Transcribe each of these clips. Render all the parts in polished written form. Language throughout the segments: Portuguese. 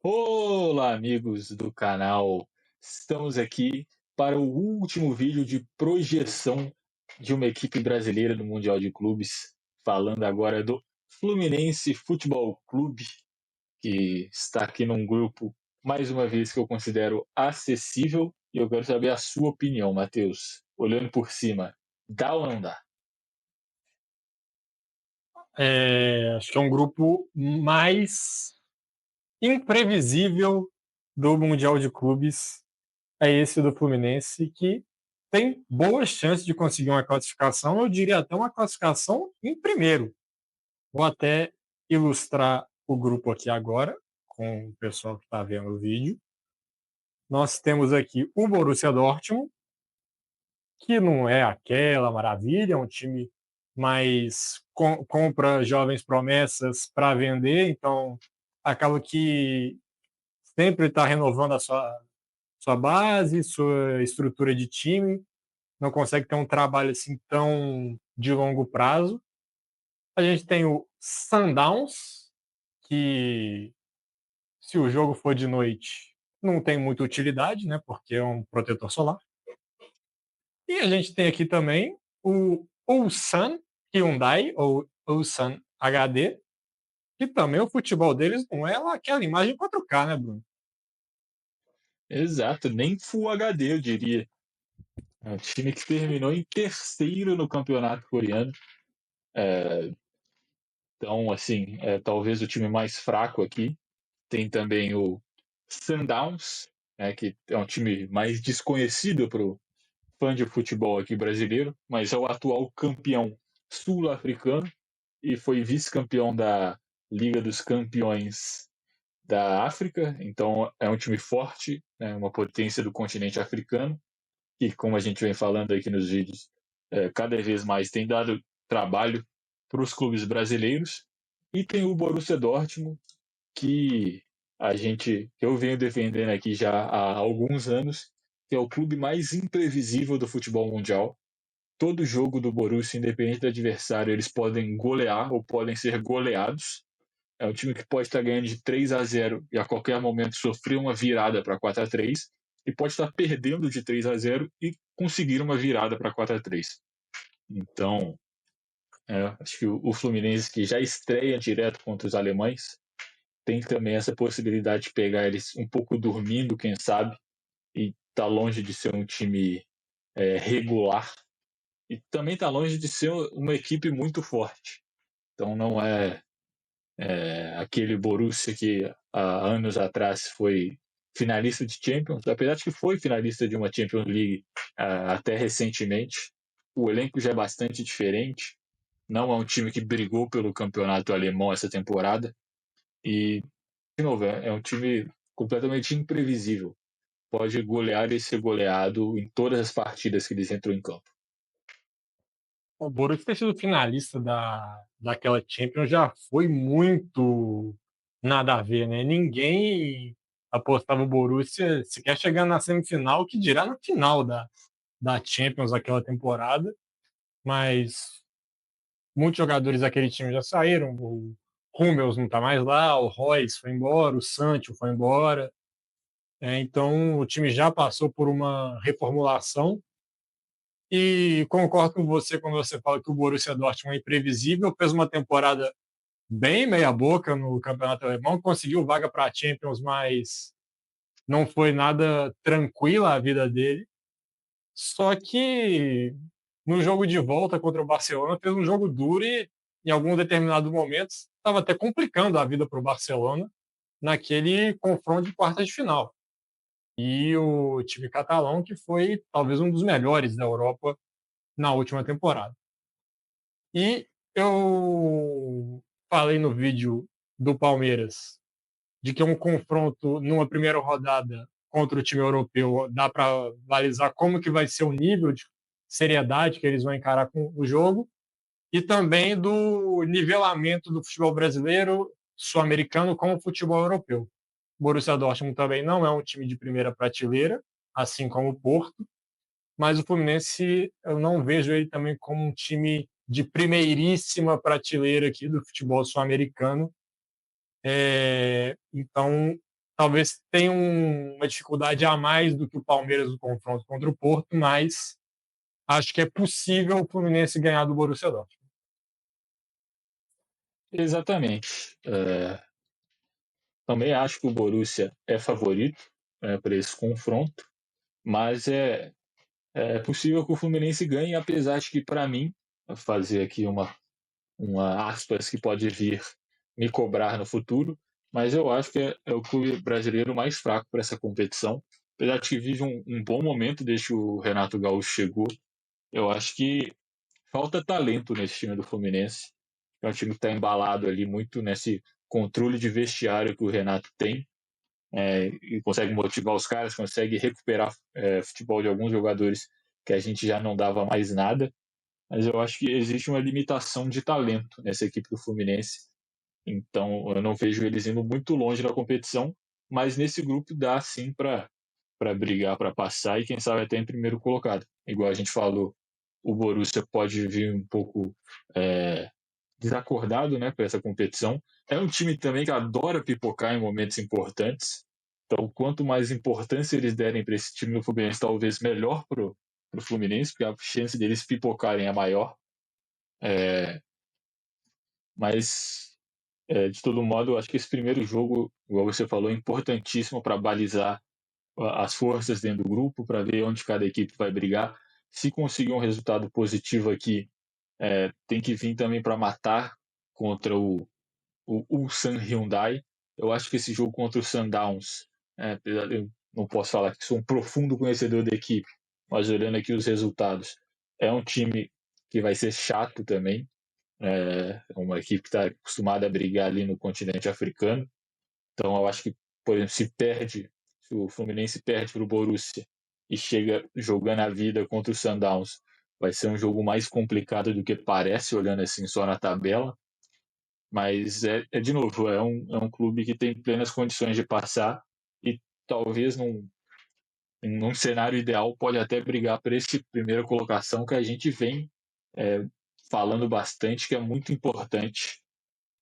Olá, amigos do canal. Estamos aqui para o último vídeo de projeção de uma equipe brasileira no Mundial de Clubes, falando agora do Fluminense Futebol Clube, que está aqui num grupo, mais uma vez, que eu considero acessível, e eu quero saber a sua opinião, Matheus. Olhando por cima, dá ou não dá? Acho que é um grupo mais imprevisível do Mundial de Clubes, é esse do Fluminense, que tem boas chances de conseguir uma classificação, eu diria até uma classificação em primeiro. Vou até ilustrar o grupo aqui agora, com o pessoal que está vendo o vídeo. Nós temos aqui o Borussia Dortmund, que não é aquela maravilha, é um time mais compra jovens promessas para vender, então acaba que sempre está renovando a sua base, sua estrutura de time, não consegue ter um trabalho assim tão de longo prazo. A gente tem o Sundowns, que se o jogo for de noite não tem muita utilidade, né, porque é um protetor solar. E a gente tem aqui também o Ulsan Hyundai, ou Ulsan HD, que também o futebol deles não é lá aquela imagem 4K, né, Bruno? Exato, nem Full HD, eu diria. É um time que terminou em terceiro no campeonato coreano. Então, assim, talvez o time mais fraco aqui. Tem também o Sundowns, que é um time mais desconhecido para o fã de futebol aqui brasileiro, mas é o atual campeão sul-africano e foi vice-campeão da Liga dos Campeões da África. Então, é um time forte, né, uma potência do continente africano, que, como a gente vem falando aqui nos vídeos, cada vez mais tem dado trabalho para os clubes brasileiros. E tem o Borussia Dortmund, que eu venho defendendo aqui já há alguns anos, que é o clube mais imprevisível do futebol mundial. Todo jogo do Borussia, independente do adversário, eles podem golear ou podem ser goleados. É um time que pode estar ganhando de 3-0 e a qualquer momento sofrer uma virada para 4-3, e pode estar perdendo de 3-0 e conseguir uma virada para 4-3. Então, acho que o Fluminense, que já estreia direto contra os alemães, tem também essa possibilidade de pegar eles um pouco dormindo, quem sabe, e tá longe de ser um time regular, e também tá longe de ser uma equipe muito forte. Então não é aquele Borussia que há anos atrás foi finalista de Champions, apesar de que foi finalista de uma Champions League até recentemente. O elenco já é bastante diferente, não é um time que brigou pelo campeonato alemão essa temporada, e, de novo, é um time completamente imprevisível. Pode golear e ser goleado em todas as partidas que eles entram em campo. O Borussia ter sido finalista daquela Champions já foi muito nada a ver, né? Ninguém apostava o Borussia sequer chegando na semifinal, que dirá na final da Champions daquela temporada, mas muitos jogadores daquele time já saíram, o Hummels não está mais lá, o Royce foi embora, o Sancho foi embora, então o time já passou por uma reformulação. E concordo com você quando você fala que o Borussia Dortmund é imprevisível, fez uma temporada bem meia boca no campeonato alemão, conseguiu vaga para a Champions, mas não foi nada tranquila a vida dele. Só que no jogo de volta contra o Barcelona fez um jogo duro e em algum determinado momento estava até complicando a vida para o Barcelona naquele confronto de quartas de final. E o time catalão, que foi talvez um dos melhores da Europa na última temporada. E eu falei no vídeo do Palmeiras de que um confronto numa primeira rodada contra o time europeu dá para balizar como que vai ser o nível de seriedade que eles vão encarar com o jogo, e também do nivelamento do futebol brasileiro, sul-americano, com o futebol europeu. O Borussia Dortmund também não é um time de primeira prateleira, assim como o Porto, mas o Fluminense eu não vejo ele também como um time de primeiríssima prateleira aqui do futebol sul-americano. Então, talvez tenha uma dificuldade a mais do que o Palmeiras no confronto contra o Porto, mas acho que é possível o Fluminense ganhar do Borussia Dortmund. Exatamente. Também acho que o Borussia é favorito para esse confronto, mas é possível que o Fluminense ganhe, apesar de que, para mim, fazer aqui uma aspas que pode vir me cobrar no futuro, mas eu acho que é o clube brasileiro mais fraco para essa competição. Apesar de que vive um bom momento desde que o Renato Gaúcho chegou, eu acho que falta talento nesse time do Fluminense. É um time que está embalado ali muito nesse controle de vestiário que o Renato tem, e consegue motivar os caras, consegue recuperar futebol de alguns jogadores que a gente já não dava mais nada. Mas eu acho que existe uma limitação de talento nessa equipe do Fluminense. Então eu não vejo eles indo muito longe na competição, mas nesse grupo dá sim para brigar, para passar e quem sabe até em primeiro colocado. Igual a gente falou, o Borussia pode vir um pouco desacordado, né, para essa competição. É um time também que adora pipocar em momentos importantes. Então, quanto mais importância eles derem para esse time do Fluminense, talvez melhor para o Fluminense, porque a chance deles pipocarem é maior. Mas, de todo modo, eu acho que esse primeiro jogo, igual você falou, é importantíssimo para balizar as forças dentro do grupo, para ver onde cada equipe vai brigar. Se conseguir um resultado positivo aqui, tem que vir também para matar contra o Ulsan Hyundai. Eu acho que esse jogo contra o Sundowns, apesar de eu não posso falar que sou um profundo conhecedor da equipe, mas olhando aqui os resultados, é um time que vai ser chato também. É uma equipe que está acostumada a brigar ali no continente africano. Então eu acho que, por exemplo, se o Fluminense perde para o Borussia e chega jogando a vida contra o Sundowns, vai ser um jogo mais complicado do que parece, olhando assim só na tabela. Mas de novo, é um clube que tem plenas condições de passar e talvez num cenário ideal pode até brigar por esse primeira colocação que a gente vem é, falando bastante, que é muito importante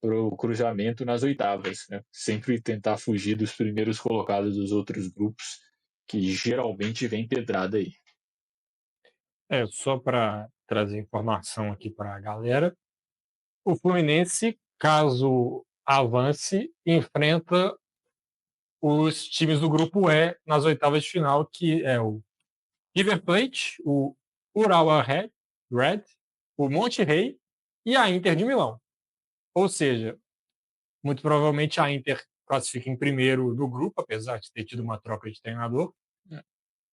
para o cruzamento nas oitavas. Né? Sempre tentar fugir dos primeiros colocados dos outros grupos, que geralmente vem pedrada aí. Só para trazer informação aqui para a galera, o Fluminense, caso avance, enfrenta os times do grupo E nas oitavas de final, que é o River Plate, o Urawa Red, o Monterrey e a Inter de Milão. Ou seja, muito provavelmente a Inter classifica em primeiro do grupo, apesar de ter tido uma troca de treinador.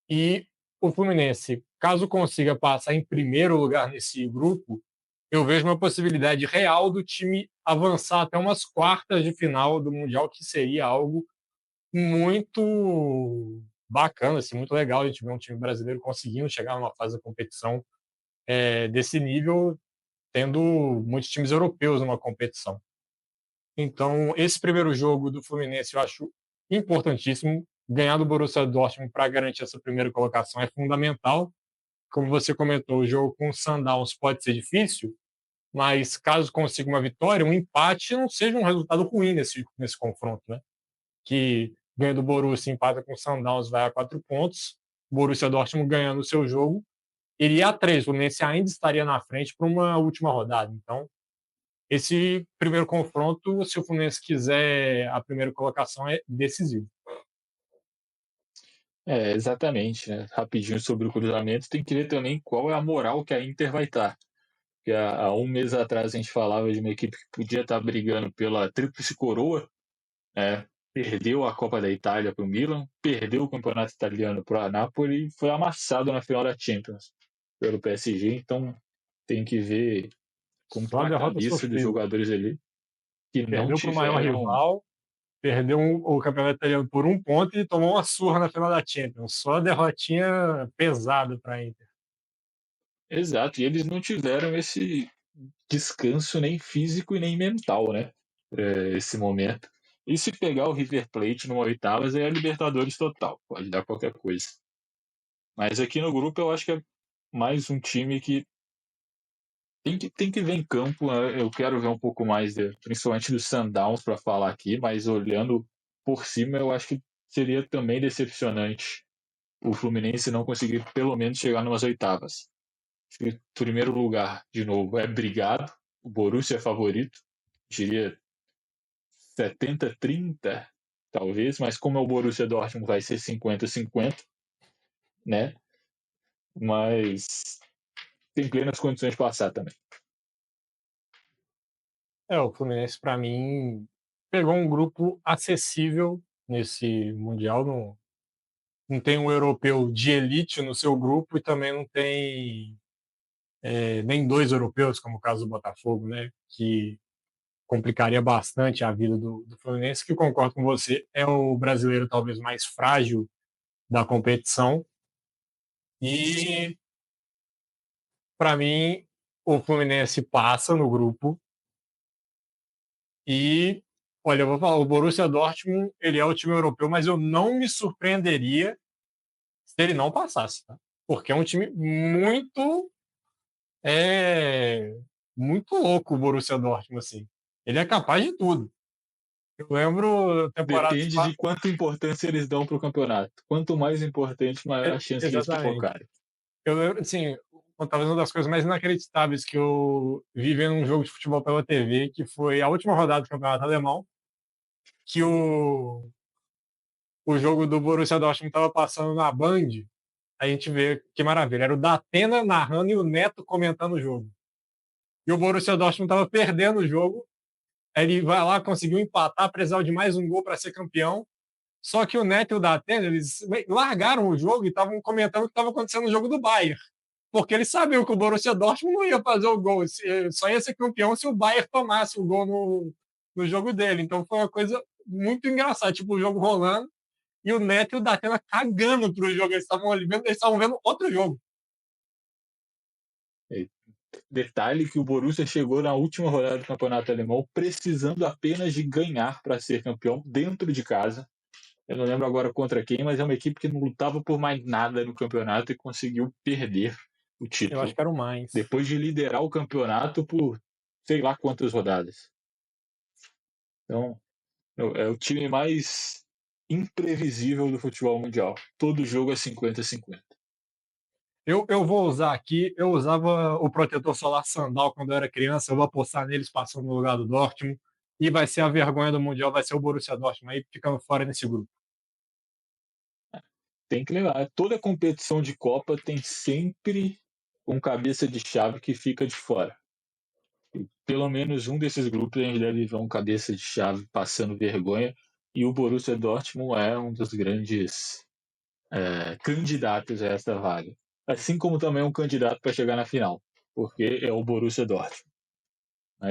E o Fluminense, caso consiga passar em primeiro lugar nesse grupo, eu vejo uma possibilidade real do time avançar até umas quartas de final do Mundial, que seria algo muito bacana, assim, muito legal a gente ver um time brasileiro conseguindo chegar numa fase da competição desse nível, tendo muitos times europeus numa competição. Então, esse primeiro jogo do Fluminense eu acho importantíssimo. Ganhar do Borussia Dortmund para garantir essa primeira colocação é fundamental. Como você comentou, o jogo com o Sundowns pode ser difícil, mas caso consiga uma vitória, um empate não seja um resultado ruim nesse confronto, né? Que ganha do Borussia, empata com o Sundowns, vai a 4 pontos. O Borussia Dortmund ganhando o seu jogo, iria a 3. O Fluminense ainda estaria na frente para uma última rodada. Então, esse primeiro confronto, se o Fluminense quiser a primeira colocação, é decisivo. Exatamente. Né? Rapidinho sobre o cruzamento, tem que ver também qual é a moral que a Inter vai estar. Porque há um mês atrás a gente falava de uma equipe que podia estar brigando pela tríplice coroa, perdeu a Copa da Itália para o Milan, perdeu o Campeonato Italiano para o Napoli e foi amassado na final da Champions pelo PSG. Então tem que ver como Só está a a derrota cabeça dos sofrida. jogadores ali que não Perdeu para o maior tiveram. rival, perdeu o campeonato italiano por 1 ponto e tomou uma surra na final da Champions. Só a derrotinha pesada para a Inter. Exato, e eles não tiveram esse descanso nem físico e nem mental, né? Esse momento. E se pegar o River Plate numa oitavas é a Libertadores total, pode dar qualquer coisa. Mas aqui no grupo eu acho que é mais um time que tem que ver em campo. Né? Eu quero ver um pouco mais, principalmente do Sundowns para falar aqui, mas olhando por cima, eu acho que seria também decepcionante o Fluminense não conseguir pelo menos chegar numas oitavas. Acho que primeiro lugar, de novo, é brigado. O Borussia é favorito, diria 70-30, talvez, mas como é o Borussia Dortmund, vai ser 50-50, né? Mas tem plenas condições de passar também. O Fluminense, para mim, pegou um grupo acessível nesse Mundial. Não tem um europeu de elite no seu grupo e também não tem nem dois europeus, como o caso do Botafogo, né? Que complicaria bastante a vida do Fluminense, que concordo com você, é o brasileiro talvez mais frágil da competição. E, para mim, o Fluminense passa no grupo. E, olha, eu vou falar, o Borussia Dortmund, ele é o time europeu, mas eu não me surpreenderia se ele não passasse, tá? Porque é um time é, muito louco, o Borussia Dortmund, assim. Ele é capaz de tudo. Eu lembro temporadas. Depende de quanta importância eles dão para o campeonato. Quanto mais importante, maior a chance de eles Exatamente. pipocarem. Eu lembro, assim, talvez uma das coisas mais inacreditáveis que eu vi vendo um jogo de futebol pela TV, que foi a última rodada do Campeonato Alemão, que o jogo do Borussia Dortmund estava passando na Band. A gente vê que maravilha. Era o Datena narrando e o Neto comentando o jogo. E o Borussia Dortmund estava perdendo o jogo. Aí ele vai lá, conseguiu empatar, precisava de mais um gol para ser campeão. Só que o Neto e o Datena, eles largaram o jogo e estavam comentando o que estava acontecendo no jogo do Bayern. Porque eles sabiam que o Borussia Dortmund não ia fazer o gol. Só ia ser campeão se o Bayern tomasse o gol no jogo dele. Então foi uma coisa muito engraçada. Tipo, o jogo rolando e o Neto e o Datena cagando pro jogo. Eles estavam vendo outro jogo. Detalhe que o Borussia chegou na última rodada do campeonato alemão precisando apenas de ganhar para ser campeão dentro de casa. Eu não lembro agora contra quem, mas é uma equipe que não lutava por mais nada no campeonato e conseguiu perder o Eu acho título que era o Mainz. depois de liderar o campeonato por sei lá quantas rodadas. Então, é o time mais imprevisível do futebol mundial. Todo jogo é 50-50. Eu vou usar aqui, eu usava o protetor solar Sandal quando eu era criança, eu vou apostar neles passando no lugar do Dortmund, e vai ser a vergonha do Mundial, vai ser o Borussia Dortmund aí ficando fora nesse grupo. Tem que levar. Toda competição de Copa tem sempre um cabeça de chave que fica de fora. E pelo menos um desses grupos a gente deve ver um cabeça de chave passando vergonha. E o Borussia Dortmund é um dos grandes candidatos a essa vaga. Assim como também é um candidato para chegar na final, porque é o Borussia Dortmund.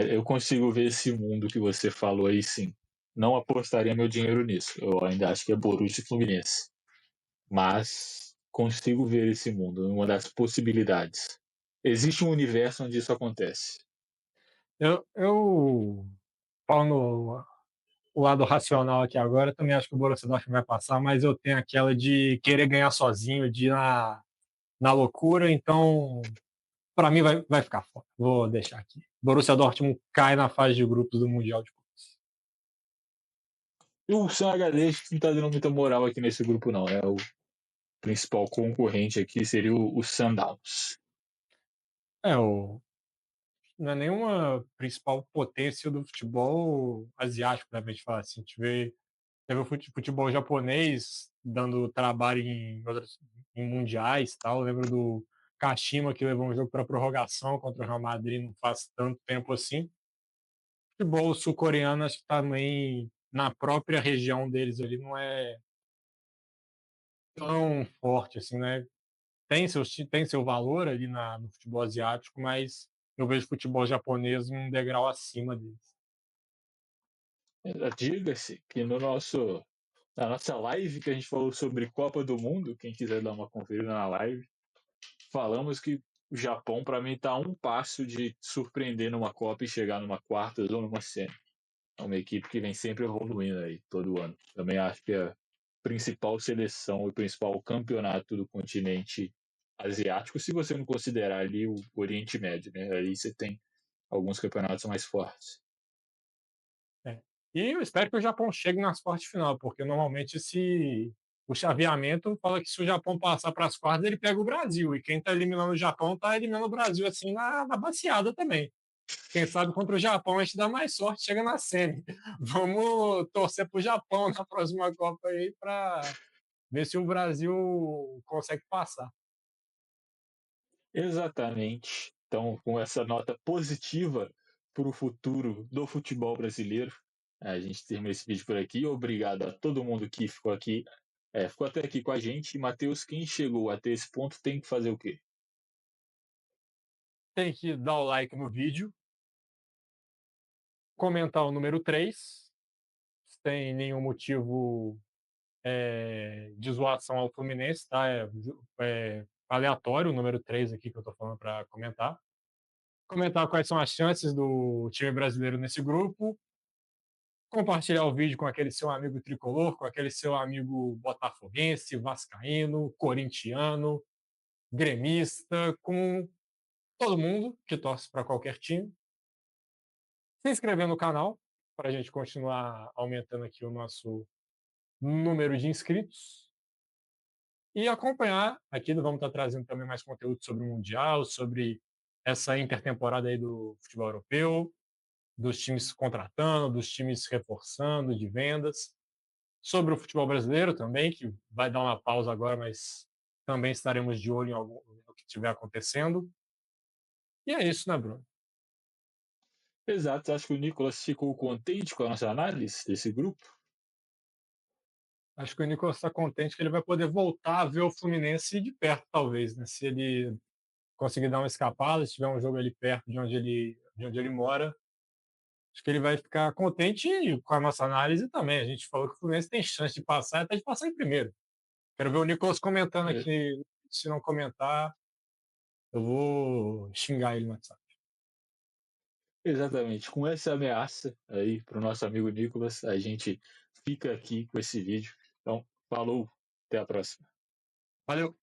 Eu consigo ver esse mundo que você falou aí, sim. Não apostaria meu dinheiro nisso. Eu ainda acho que é Borussia e Fluminense. Mas consigo ver esse mundo, uma das possibilidades. Existe um universo onde isso acontece. Eu falando o lado racional aqui agora, também acho que o Borussia Dortmund vai passar, mas eu tenho aquela de querer ganhar sozinho, de ir na loucura, então para mim vai ficar fora. Vou deixar aqui. Borussia Dortmund cai na fase de grupos do Mundial de Clubes. E o San HD não está dando muita moral aqui nesse grupo, não. O principal concorrente aqui seria o Sundowns. Não é nenhuma principal potência do futebol asiático, né, pra gente falar assim. A gente teve o futebol japonês dando trabalho em mundiais, tal. Eu lembro do Kashima, que levou um jogo para prorrogação contra o Real Madrid não faz tanto tempo assim. O futebol sul-coreano, acho que também na própria região deles ali não é tão forte assim, né? Tem seu valor ali no futebol asiático, mas eu vejo o futebol japonês um degrau acima deles. Diga-se que na nossa live que a gente falou sobre Copa do Mundo, quem quiser dar uma conferida na live, falamos que o Japão, para mim, está a um passo de surpreender numa Copa e chegar numa quarta ou numa semi. É uma equipe que vem sempre evoluindo aí todo ano. Também acho que a principal seleção e principal campeonato do continente asiático, se você não considerar ali o Oriente Médio, né? Aí você tem alguns campeonatos mais fortes. É. E eu espero que o Japão chegue nas quartas de final, porque normalmente o chaveamento fala que se o Japão passar para as quartas, ele pega o Brasil. E quem está eliminando o Japão está eliminando o Brasil assim na baciada também. Quem sabe contra o Japão a gente dá mais sorte, chega na semi. Vamos torcer para o Japão na próxima Copa aí para ver se o Brasil consegue passar. Exatamente. Então, com essa nota positiva para o futuro do futebol brasileiro, a gente termina esse vídeo por aqui. Obrigado a todo mundo que ficou aqui, ficou até aqui com a gente. E, Matheus, quem chegou até esse ponto tem que fazer o quê? Tem que dar o like no vídeo, comentar o número 3, sem nenhum motivo de zoação ao Fluminense, tá? É aleatório o número 3 aqui que eu tô falando para comentar. Comentar quais são as chances do time brasileiro nesse grupo. Compartilhar o vídeo com aquele seu amigo tricolor, com aquele seu amigo botafoguense, vascaíno, corintiano, gremista, com todo mundo que torce para qualquer time. Se inscrever no canal para a gente continuar aumentando aqui o nosso número de inscritos. E acompanhar aqui, vamos estar trazendo também mais conteúdo sobre o Mundial, sobre essa intertemporada aí do futebol europeu, dos times contratando, dos times reforçando, de vendas, sobre o futebol brasileiro também, que vai dar uma pausa agora, mas também estaremos de olho em algum, no que estiver acontecendo. E é isso, né, Bruno? Exato, acho que o Nicolas ficou contente com a nossa análise desse grupo. Acho que o Nicolas está contente que ele vai poder voltar a ver o Fluminense de perto, talvez, né? Se ele conseguir dar uma escapada, se tiver um jogo ali perto de onde ele mora, acho que ele vai ficar contente com a nossa análise também. A gente falou que o Fluminense tem chance de passar, até de passar em primeiro. Quero ver o Nicolas comentando É, aqui. Se não comentar, eu vou xingar ele no WhatsApp. exatamente, com essa ameaça aí para o nosso amigo Nicolas, a gente fica aqui com esse vídeo. Então, falou, até a próxima. Valeu!